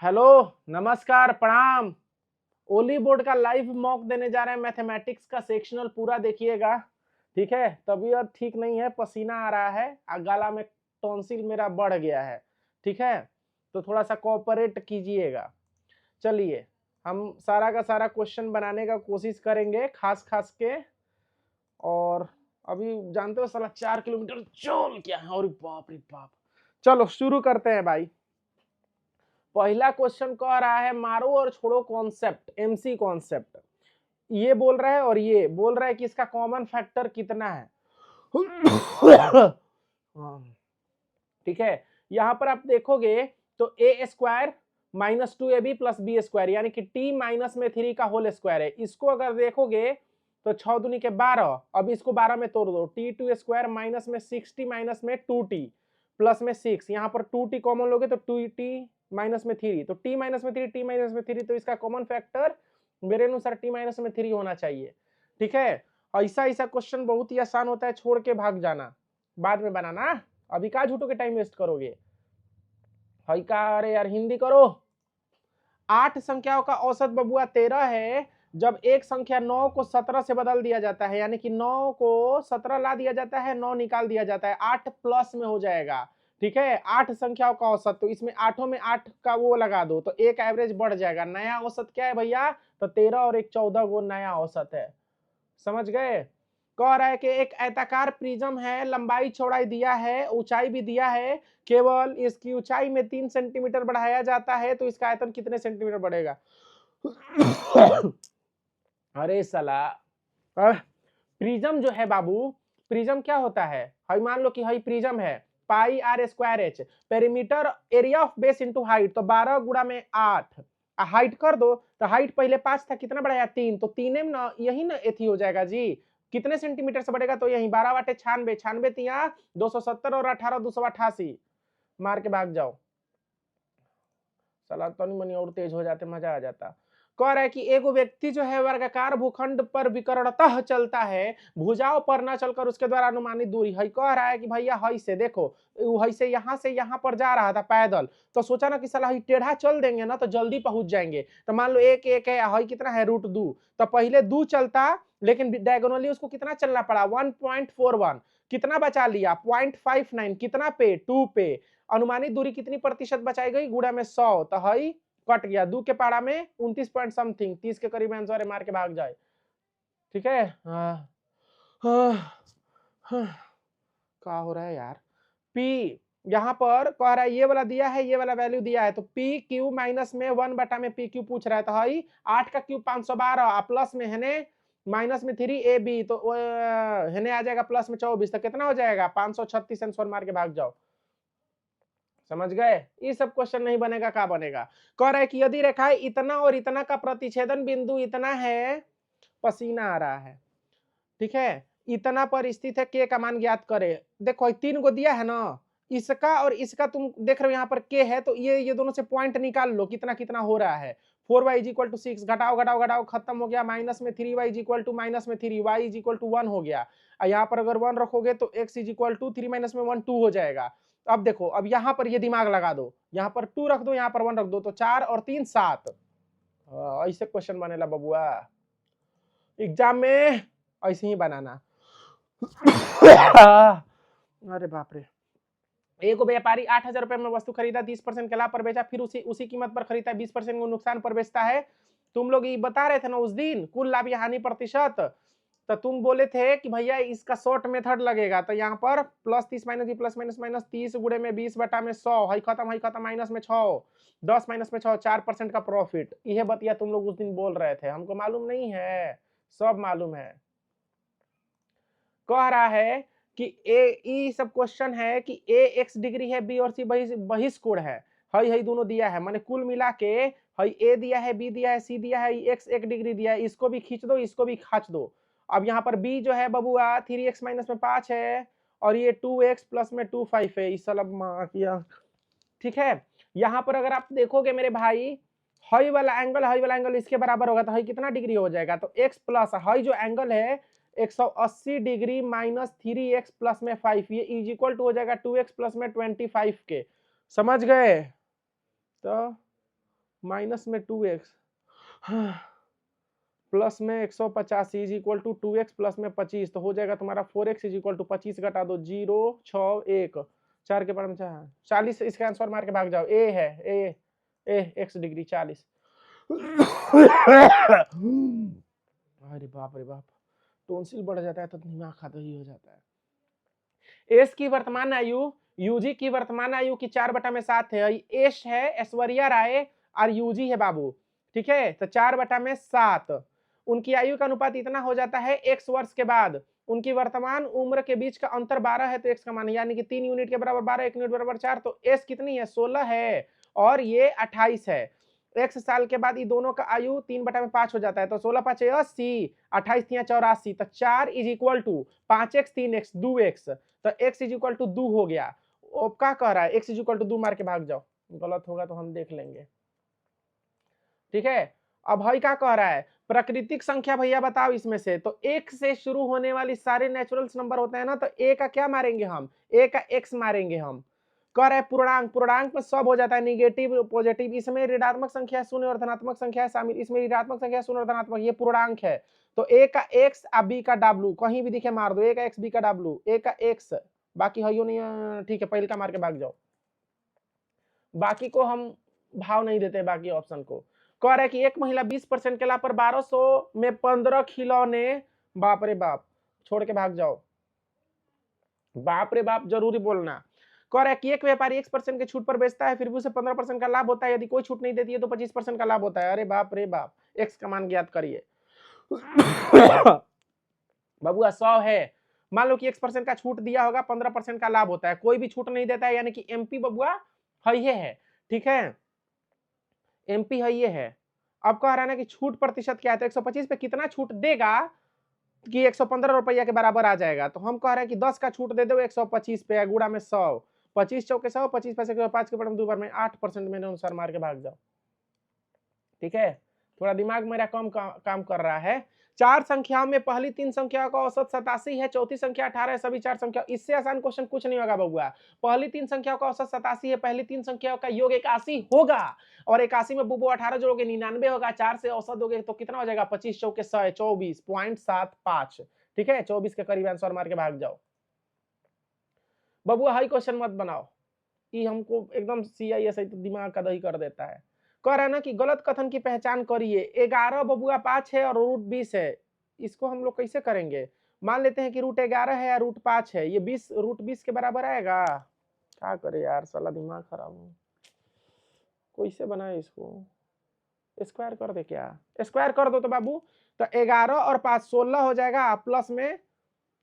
Hello, नमस्कार, प्रणाम। ओली board का लाइव मॉक देने जा रहे हैं। मैथमेटिक्स का सेक्शनल पूरा देखिएगा, ठीक है। तबीयत ठीक नहीं है, पसीना आ रहा है, गला में टॉन्सिल मेरा बढ़ गया है, ठीक है। तो थोड़ा सा कोऑपरेट कीजिएगा। चलिए, हम सारा का सारा क्वेश्चन बनाने का कोशिश करेंगे, खास खास के। और अभी जानते हो साला 4 किलोमीटर चल क्या है, और बाप रे बाप। चलो शुरू करते हैं भाई। पहला क्वेश्चन कह रहा है मारो और छोड़ो कॉन्सेप्ट, एमसी कॉन्सेप्ट। ये बोल रहा है और ये बोल रहा है कि इसका कॉमन फैक्टर कितना है। ठीक है, यहां पर आप देखोगे तो A square minus 2ab plus B square, यानी कि टी माइनस में 3 का होल स्क्वायर है। इसको अगर देखोगे तो 6 दूनी के 12, अब इसको 12 में तोड़ दो। टी टू स्क्वायर माइनस में 6t माइनस में 2t प्लस में 6, यहाँ पर 2t कॉमन लोगे तो 2t माइनस में 3, तो t माइनस में 3, t माइनस में 3, तो इसका कॉमन फैक्टर मेरे अनुसार t माइनस में 3 होना चाहिए, ठीक है। ऐसा ऐसा क्वेश्चन बहुत ही आसान होता है, छोड़ के भाग जाना, बाद में बनाना। अभी का झूठों के टाइम वेस्ट करोगे। हई का, अरे यार हिंदी करो। 8 संख्याओं का औसत बबुआ 13 है। जब एक संख्या 9 को 17 से बदल दिया जाता है, यानी कि 9 को 17 ला दिया जाता है, 9 निकाल दिया जाता है, 8 प्लस में हो जाएगा, ठीक है। 8 संख्याओं का औसत, तो इसमें आठों में 8 का वो लगा दो तो एक एवरेज बढ़ जाएगा। नया औसत क्या है भैया, तो 13 और एक 14 वो नया औसत है। समझ गए। कह रहा है कि एक आयताकार प्रिज्म है, लंबाई चौड़ाई दिया है, ऊंचाई भी दिया है। केवल इसकी ऊंचाई में 3 सेंटीमीटर बढ़ाया जाता है, तो इसका आयतन कितने सेंटीमीटर बढ़ेगा। अरे सला, प्रिज्म जो है बाबू, प्रिज्म क्या होता है। हई मान लो कि हई प्रिज्म है, pi R square H, perimeter area of base into height, तो 12 गुणा में 8, हाइट कर दो तो हाइट पहले 5 था, कितना बढ़ाया 3, तो 3 में ना यही ना एथी हो जाएगा जी। कितने सेंटीमीटर से बढ़ेगा, तो यही 12 बाटे 96, 96 तिया 270 और 18 288, मार के भाग जाओ। साला तनी मनी और तेज हो जाते, मजा आ जाता। कह रहा है कि एगो व्यक्ति जो है वर्गाकार भूखंड पर विकर्णतः चलता है, भुजाओं पर न चलकर उसके द्वारा अनुमानित दूरी है। कह रहा है कि भैया हई से देखो, हई से यहाँ पर जा रहा था पैदल, तो सोचा ना कि साला हई टेढ़ा चल देंगे ना तो जल्दी पहुंच जाएंगे। तो मान लो एक एक है, हई कितना है √2, तो पहले 2 चलता, लेकिन डायगोनली उसको कितना चलना पड़ा 1.41, कितना बचा लिया 0.59, कितना पे 2 पे। अनुमानित दूरी कितनी प्रतिशत बचाई गई, गुणा में 100, तो हई कट गया 2 के पारा में 29 पॉइंट समथिंग, 30 के करीब आंसर है, मार के भाग जाए, ठीक है। क्या हो रहा है यार। P यहाँ पर कह रहा है ये वाला दिया है, ये वाला वैल्यू दिया है, तो पी क्यू माइनस में 1/में पी क्यू पूछ रहा है, तो हई 8 का क्यूब 512, प्लस में है माइनस में 3ab, तो हेने आ जाएगा प्लस में 24, तो कितना हो जाएगा 536, आंसर मार के भाग जाओ। समझ गए। ये सब क्वेश्चन नहीं बनेगा, क्या बनेगा। कह रहा है कि यदि रेखाएं इतना और इतना का प्रतिच्छेदन बिंदु इतना है, पसीना आ रहा है, ठीक है, इतना पर स्थित है, के का मान ज्ञात करे। देखो 3 को दिया है ना, इसका और इसका तुम देख रहे हो यहाँ पर के है, तो ये दोनों से पॉइंट निकाल लो कितना कितना हो रहा है। 4y = 6, घटाओ घटाओ घटाओ खत्म हो गया, माइनस में 3y = माइनस में 3, y = 1 हो गया। यहाँ पर अगर 1 रखोगे तो x = 3 माइनस में 1 2 हो जाएगा। अब देखो, अब यहाँ पर ये दिमाग लगा दो, यहाँ पर 2 रख दो, यहाँ पर 1 रख दो, तो 4 और 3 7। ऐसे क्वेश्चन बनेला बबुआ एग्जाम में, ऐसे ही बनाना। अरे बाप रे। एक व्यापारी 8,000 रुपए में वस्तु खरीदा, 30% के लाभ पर बेचा, फिर उसी कीमत पर खरीदा, 20% को नुकसान पर बेचता है। तुम लोग ये बता रहे थे ना उस दिन कुल लाभ या हानि प्रतिशत, तो तुम बोले थे कि भैया इसका शॉर्ट मेथड लगेगा, तो यहाँ पर +30 माइनस प्लस माइनस माइनस 30 गुणे में 20/100, हई खत्म माइनस में 6, 10 माइनस में 6, 4% का प्रॉफिट। यह बतिया तुम लोग उस दिन बोल रहे थे, हमको मालूम नहीं है, सब मालूम है। कह रहा है कि ए सब क्वेश्चन है कि ए x डिग्री है, बी और सी बहिष्कोण है। हई दोनों दिया है, माने कुल मिला के हई ए दिया है, बी दिया है, सी दिया है, x 1 डिग्री दिया है, इसको भी खींच दो, इसको भी खींच दो। अब यहाँ पर b जो है बबुआ 3x माइनस में 5 है, और ये 2x प्लस में 2 5 है, इस सब किया, ठीक है। यहाँ पर अगर आप देखोगे मेरे भाई, हई वाला एंगल इसके बराबर होगा, तो हई कितना डिग्री हो जाएगा, तो x प्लस हई जो एंगल है 180 डिग्री माइनस 3x प्लस में 5, ये इज इक्वल टू हो जाएगा 2x प्लस में 25 के। समझ गए। तो माइनस में 2x प्लस में 185 is equal to 2x plus में 25, तो हो जाएगा तुम्हारा 4x इज इक्वल टू 25 घटा दो 0 6 1 4 के पावर में 40, इसका आंसर मार के भाग जाओ। ए है ए x डिग्री 40। अरे बाप रे बाप, टोंसिल बढ़ जाता है तो दिमाग खाता ही हो जाता है। एस की वर्तमान आयु यूजी की वर्तमान आयु की 4/7 है। एश है ऐश्वर्या राय और यूजी है बाबू, ठीक है। तो 4/7 उनकी आयु का अनुपात इतना हो जाता है x वर्ष के बाद उनकी वर्तमान उम्र के बीच का अंतर 12 है, तो x का मान यानी कि 3 यूनिट के बराबर 12, 1 यूनिट बराबर 4, तो s कितनी है 16 है और ये 28 है। x साल के बाद ये दोनों का आयु 3/5 हो जाता है, तो 16 5 80, 28 84, तो 4 is equal to 5x 3x 2x, तो x इज इक्वल टू 2 हो गया। अब क्या कह रहा है x इज इक्वल टू 2 मार के भाग जाओ, गलत होगा तो हम देख लेंगे, ठीक है। अब भाई क्या कह रहा है प्राकृतिक संख्या भैया बताओ इसमें से, तो एक से शुरू होने वाली सारे नेचुरल नंबर होते हैं ना, तो ए का क्या मारेंगे हम, ए का एक्स मारेंगे हम। कह रहे पूर्णांक, पूर्णांक में सब हो जाता है निगेटिव पॉजिटिव, इसमें ऋणात्मक संख्या शून्य और धनात्मक संख्या शामिल, इसमें ऋणात्मक संख्या शून्य और धनात्मक, ये पूर्णांक है। तो ए का एक्स और बी का डब्ल्यू कहीं भी दिखे मार दो, ए का एक्स बी का डब्ल्यू, ए का एक्स बाकी है नहीं, ठीक है पहले का मार के भाग जाओ, बाकी को हम भाव नहीं देते बाकी ऑप्शन को। कह रहा है कि एक महिला 20% के लाभ पर 1200 में 15 खिलौने, बाप रे बाप, छोड़ के भाग जाओ, बाप रे बाप जरूरी बोलना। कह रहा है कि एक व्यापारी 1% के छूट पर बेचता है, फिर भी उसे 15% का लाभ होता है, यदि कोई छूट नहीं देती है तो 25% का लाभ होता है। अरे बाप रे बाप, एक्स का मान ज्ञात करिए। बबुआ 100 है, मान लो कि 1% का छूट दिया होगा, 15% का लाभ होता है, कोई भी छूट नहीं देता है, यानी कि एमपी बबुआ है, ठीक है, एमपी है। अब कह रहा है ना कि छूट प्रतिशत क्या है, तो 125 पे कितना छूट देगा कि 115 रुपया के बराबर आ जाएगा, तो हम कह रहे हैं कि 10 का छूट दे दो 125 पे, गुड़ा में 100, 25 चौके 100, 25 पैसे के 5 के बराबर 2 बार में 8% मेरे अनुसार मार के भाग जाओ, ठीक है। थोड़ा दिमाग मेरा कम काम कर रहा है। 4 संख्याओं में पहली 3 संख्याओं का औसत 87 है, चौथी संख्या 18 है, सभी 4 संख्या, इससे आसान क्वेश्चन कुछ नहीं होगा बबुआ। पहली 3 संख्याओं का औसत 87 है, पहली 3 संख्याओं का योग 81 होगा, और 81 में बुबू 18 जोड़ोगे 99 होगा, 4 से औसत दोगे तो कितना हो जाएगा, 25 चौके 100, 24.75, ठीक है। 24 के करीब आंसर मार के भाग जाओ बबुआ, हाई क्वेश्चन मत बनाओ, ये हमको एकदम CIS तो दिमाग का दही कर देता है। कह रहा है ना कि गलत कथन की पहचान करिए, 11 बबुआ 5 है और रूट 20 है, इसको हम लोग कैसे करेंगे। मान लेते हैं कि रूट 11 है या रूट 5 है, ये 20 रूट 20 के बराबर आएगा, क्या करे यार साला दिमाग खराब हो, कैसे बनाए इसको, स्क्वायर कर दे क्या, स्क्वायर कर दो तो बाबू, तो 11 और 5 16 हो जाएगा, प्लस में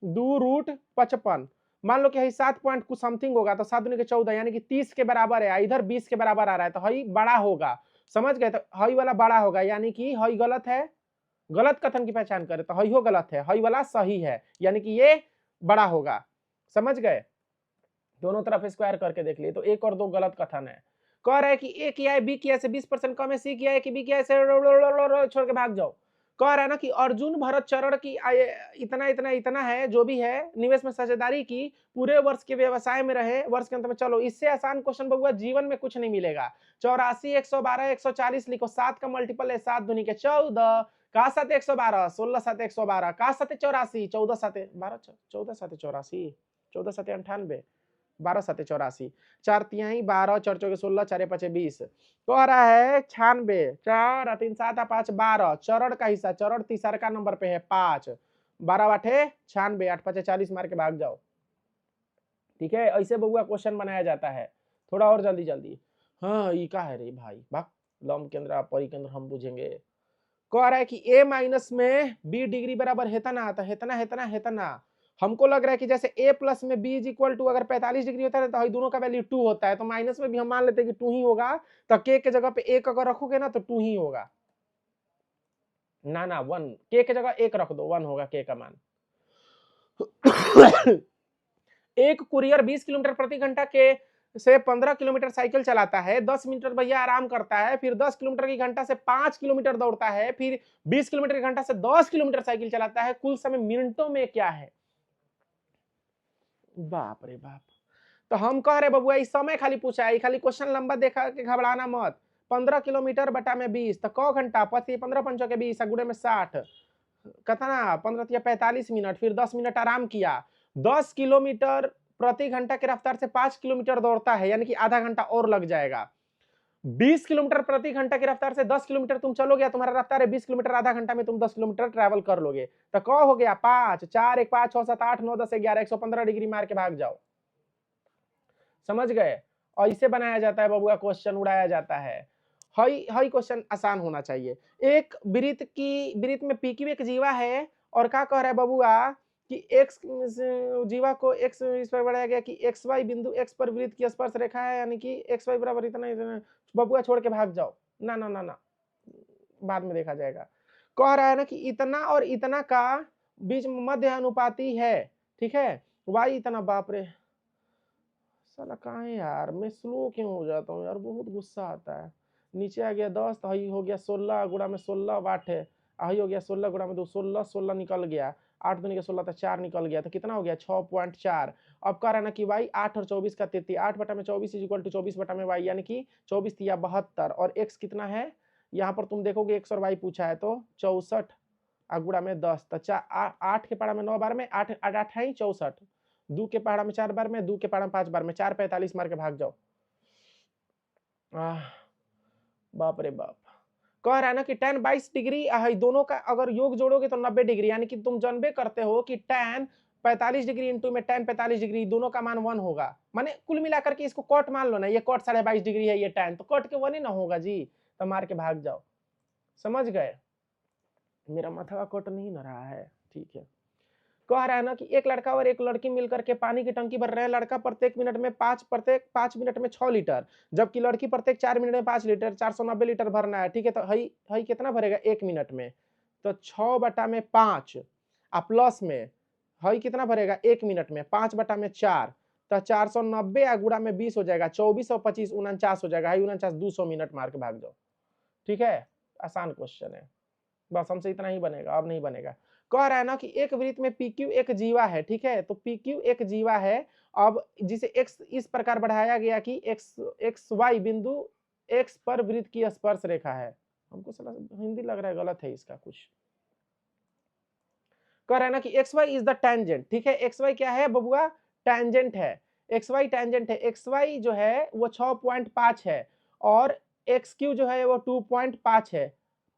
2 रूट 55, मान लो कि 7 पॉइंट कुछ समथिंग होगा, तो 7 दूनी के 14 यानी कि 30 के बराबर है, इधर 20 के बराबर आ रहा है, तो हई बड़ा होगा, समझ गए, तो हई वाला बड़ा होगा, यानी कि हई गलत है, गलत कथन की पहचान करे तो हई हो गलत है, हई वाला सही है, यानी कि ये बड़ा होगा, समझ गए। दोनों तरफ स्क्वायर करके देख लिए, तो 1 और 2 गलत कथन है। कह रहा है कि ए किया है बी किया से 20% कम है, सी किया है कि बी किया है से, छोड़ के भाग जाओ। कह रहा है ना कि अर्जुन भरत चरण की इतना इतना इतना है, जो भी है निवेश में साझेदारी की, पूरे वर्ष के व्यवसाय में रहे, वर्ष के अंत में, चलो इससे आसान क्वेश्चन बबुआ जीवन में कुछ नहीं मिलेगा। 84 112 140 लिखो, 7 का मल्टीपल है 7 दूनी के 14, का साथ 112, 16 साथ 112, का साथ 84, 14 साथ 12, 14 साथ 84, 14 साथ 98, 12 सात 84, 4 तिहाई 12, 4 चौके 16, 4 5 20, कह रहा है 96, 4 3 7 5 12, चरण का हिस्सा, चरण तीसरा का नंबर पे है 5, 12 8 96, 8 5 40 मार के भाग जाओ, ठीक है। ऐसे बबुआ क्वेश्चन बनाया जाता है, थोड़ा और जल्दी जल्दी। हाँ ये का है रे भाई, भाग लंब केंद्र परिकेंद्र हम बुझेंगे। कह रहा है कि a माइनस में b डिग्री बराबर हेतना आता है, हेतना हेतना हेतना, हमको लग रहा है कि जैसे a प्लस में b इज इक्वल टू अगर 45 डिग्री होता है तो दोनों का वैल्यू 2 होता है, तो माइनस में भी हम मान लेते हैं कि 2 ही होगा, तो k के जगह पे 1 अगर रखोगे ना तो 2 ही होगा, ना 1, k के जगह 1 रख दो, 1 होगा k का मान। एक कुरियर 20 किलोमीटर प्रति घंटा के से 15 किलोमीटर साइकिल चलाता है, 10 मिनट भैया आराम करता है, फिर 10 किलोमीटर की घंटा से 5 किलोमीटर दौड़ता है, फिर 20 किलोमीटर की घंटा से 10 किलोमीटर साइकिल चलाता है, कुल समय मिनटों में क्या है। बाप रे बाप, तो हम कह रहे बबुआ इस समय खाली पूछा है, खाली क्वेश्चन लंबा देखा के घबराना मत, 15 किलोमीटर बटा में 20 तो क घंटा 15 पंचों के 20 गुणे में 60 कितना 15 या 45 मिनट, फिर 10 मिनट आराम किया। 10 किलोमीटर प्रति घंटा की रफ्तार से 5 किलोमीटर दौड़ता है, यानी कि आधा घंटा और लग जाएगा। 20 किलोमीटर प्रति घंटा की रफ्तार से 10 किलोमीटर तुम चलोगे, तुम्हारा रफ्तार है 20 किलोमीटर, आधा घंटा में तुम 10 किलोमीटर ट्रैवल कर लोगे। तो क हो गया 5 4 1 5 6 7 8 9 10 11 115 डिग्री मार के भाग जाओ। समझ गए? और इसे बनाया जाता है बबुआ, क्वेश्चन उड़ाया जाता है। हई क्वेश्चन आसान होना चाहिए। एक वृत्त में पी क्यू एक जीवा है और क्या कह रहा है बबुआ कि एक्स जीवा को एक्स इस पर बढ़ाया गया कि एक्स वाई बिंदु एक्स पर वृत्त की स्पर्श रेखा है, यानी कि एक्स वाई बराबर इतना बबुआ छोड़ के भाग जाओ। ना ना ना ना, बाद में देखा जाएगा। कह रहा है ना कि इतना और इतना का बीच मध्य अनुपाती है, ठीक है, वाई इतना, बाप रे साला कहाँ है यार, मैं स्लो क्यों हो जाता हूँ यार, बहुत गुस्सा आता है। नीचे आ गया 10 तो हई हो गया 16 गुणा में 16 वाट है, हई हो गया 16 गुणा में 2 16 16 निकल गया, 8 दूनी के 16 तो 4 निकल गया, तो कितना हो गया 6.4। अब कह रहा है ना कि वाई 8 और 24 का 33, 8 बटा में 24 इज इक्वल टू 24 बटा में वाई, यानी कि 24 या 72, और एक्स कितना है यहाँ पर तुम देखोगे एक्स और वाई पूछा है तो 64 गुणा में 10, तो 8 के पढ़ा में 9 बार में 8 8 है 64, 2 के पहाड़ा में 4 बार में, 2 के पहाड़ा में 5 बार में, 4 45 मार के भाग जाओ। बाप रे बाप। कह रहा है ना कि tan 22 डिग्री दोनों का अगर योग जोड़ोगे तो 90 डिग्री, यानी कि तुम जानबे करते हो कि tan 45 डिग्री इंटू में tan 45 डिग्री, दोनों का मान 1 होगा। माने कुल मिलाकर के इसको कॉट मान लो ना, ये कॉट 22.5 डिग्री है, ये tan तो कॉट के 1 ही ना होगा जी, तो मार के भाग जाओ। समझ गए? मेरा माथा कट नहीं ना रहा है, ठीक है। कह रहा है ना कि एक लड़का और एक लड़की मिलकर के पानी की टंकी भर रहे हैं। लड़का प्रत्येक मिनट में 5 मिनट में 6 लीटर, जबकि लड़की प्रत्येक 4 मिनट में 5 लीटर, 490 लीटर भरना है, ठीक है। तो हई कितना भरेगा 1 मिनट में, तो 6 बटा में 5 प्लस में हई कितना भरेगा 1 मिनट में 5 बटा में 4, तो 490 गुणा में 20 हो जाएगा 24 और 25 49 हो जाएगा, हई 49 200 मिनट मार के भाग जाओ। ठीक है, आसान क्वेश्चन है, बस हमसे इतना ही बनेगा, अब नहीं बनेगा। कह रहा है ना कि एक वृत्त में PQ एक जीवा है, ठीक है, तो PQ एक जीवा है। अब जिसे x इस प्रकार बढ़ाया गया कि x y बिंदु x पर वृत्त की स्पर्श रेखा है। हमको साला हिंदी लग रहा है गलत है इसका कुछ। कह रहा है ना कि xy इज द टेंजेंट, ठीक है, xy क्या है बबुआ, टेंजेंट है, xy टेंजेंट है। xy जो है वो 6.5 है और xq जो है वो 2.5 है।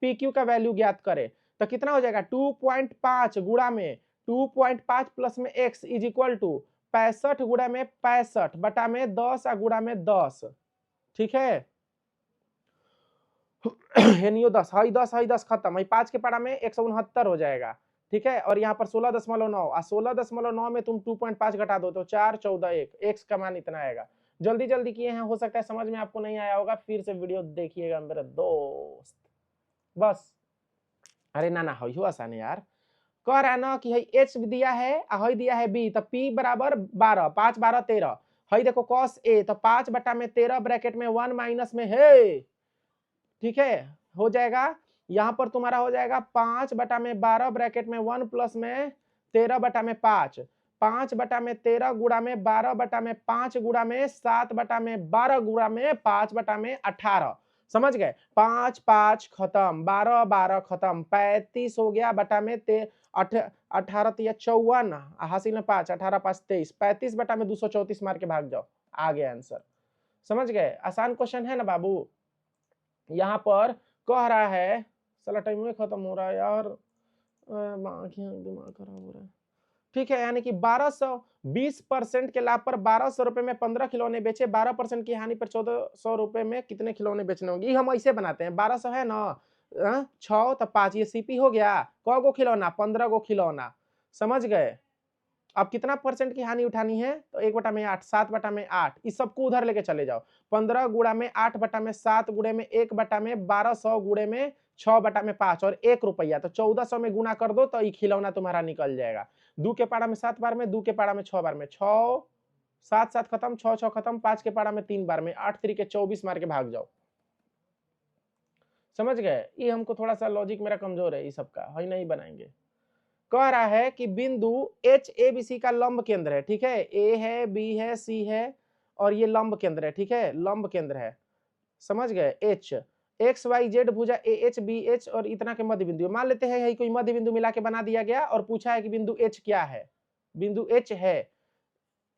PQ का वैल्यू ज्ञात करे तो कितना हो जाएगा 2.5 गुणा में 2.5 प्लस में x इज इक्वल टू 65 गुणा में 65 बटा में 10 गुणा में 10, ठीक है। यानी 10 हई 10 खत्म, हई 5 के पारा में 169 हो जाएगा, ठीक है। और यहाँ पर 16.9 और 16.9 में तुम 2.5 घटा दो तो 4 14 1, एक्स का मान इतना आएगा। जल्दी जल्दी किए हैं, हो सकता है समझ में आपको नहीं आया होगा, फिर से वीडियो देखिएगा मेरे दोस्त, बस। अरे ना ना हो आसान है यार। कह रहा है ना कि हई एच दिया है हई दिया है बी, तो पी बराबर 12, 5 12 13, हई देखो कॉस ए, तो 5 बटा में 13 ब्रैकेट में 1 माइनस में है, ठीक है, हो जाएगा। यहां पर तुम्हारा हो जाएगा 5 बटा में 12 ब्रैकेट में 1 प्लस में 13 बटा में 5, 5 बटा में 13 गुणा में 12 बटा में 5 गुणा में 7 बटा में 12 गुणा में 5 बटा में 18। समझ गए? 5 5 खत्म, 12 12 खत्म, 35 हो गया बटा में 18 54 हासिल में 5, 18 5 23, 35 बटा में 234 मार के भाग जाओ, आ गया आंसर। समझ गए? आसान क्वेश्चन है ना बाबू। यहाँ पर कह रहा है, साला टाइम में खत्म हो रहा है यार, दिमाग खराब हो रहा है, ठीक है। यानी कि 1220% के लाभ पर 1200 रुपए में 15 खिलौने बेचे, 12% की हानि पर 1400 रुपए में कितने खिलौने बेचने होंगे। हम ऐसे बनाते हैं, 1200 है ना, 6 तो 5, ये सीपी हो गया, क गो खिलौना 15 गो खिलौना। समझ गए? अब कितना परसेंट की हानि उठानी है, तो 1 बटा में 8, 7 बटा में 8, इस सबको उधर लेके चले जाओ। 15 गुणा में 8 बटा में 7 गुणे में 1 बटा में 1200 गुणे में 6 बटा में 5 और 1 रुपया, तो 1400 में गुना कर दो तो ये खिलौना तुम्हारा निकल जाएगा। 2 के पारा में 7 बार में, 2 के पारा में 6 बार में, 6 7 7 खत्म, 6 6 खत्म, 5 के पारा में 3 बार में, 8 3 के 24 मार के भाग जाओ। समझ गए? ये हमको थोड़ा सा लॉजिक मेरा कमजोर है, ये सबका हई नहीं बनाएंगे। कह रहा है कि बिंदु एच ए बी सी का लंब केंद्र है, ठीक है, ए है बी है सी है और ये लंब केंद्र है, ठीक है, लंब केंद्र है। समझ गए, एच एक्स वाई जेड भुजा ए एच बी एच और इतना के मध्य बिंदु। मान लेते हैं यही कोई मध्य बिंदु मिला के बना दिया गया और पूछा है कि बिंदु एच क्या है, बिंदु एच है,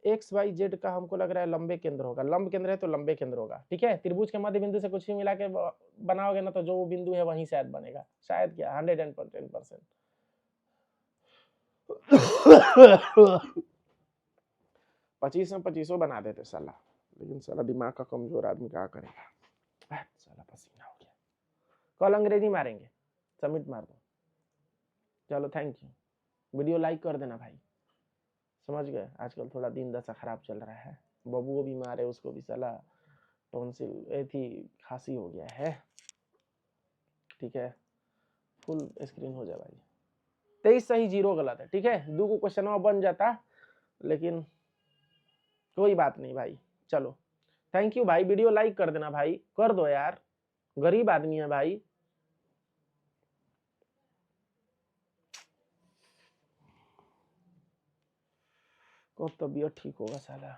एक्स वाई जेड का हमको लग रहा है लंबे केंद्र होगा, लंब केंद्र है तो लंबे केंद्र होगा, ठीक है। त्रिभुज के मध्य बिंदु से कुछ भी मिला के बनाओगे ना तो जो बिंदु है वहीं शायद बनेगा, शायद क्या 110%। 25 में 25 बना देते साला, लेकिन साला दिमाग का कमजोर आदमी क्या करेगा। साला पसीना हो गया, कल अंग्रेजी मारेंगे, सबमिट मार दो। चलो थैंक यू, वीडियो लाइक कर देना भाई, समझ गए। आजकल थोड़ा दिन दशा खराब चल रहा है, बबुओ बीमार है, उसको भी साला टॉन्सिल थी, खांसी हो गया है, ठीक है। फुल स्क्रीन हो जाए भाई, 23 सही 0 गलत है, ठीक है। 2 को क्वेश्चन बन जाता, लेकिन कोई बात नहीं भाई। चलो थैंक यू भाई, वीडियो लाइक कर देना भाई, कर दो यार, गरीब आदमी है भाई। कब तबीयत ठीक होगा साला।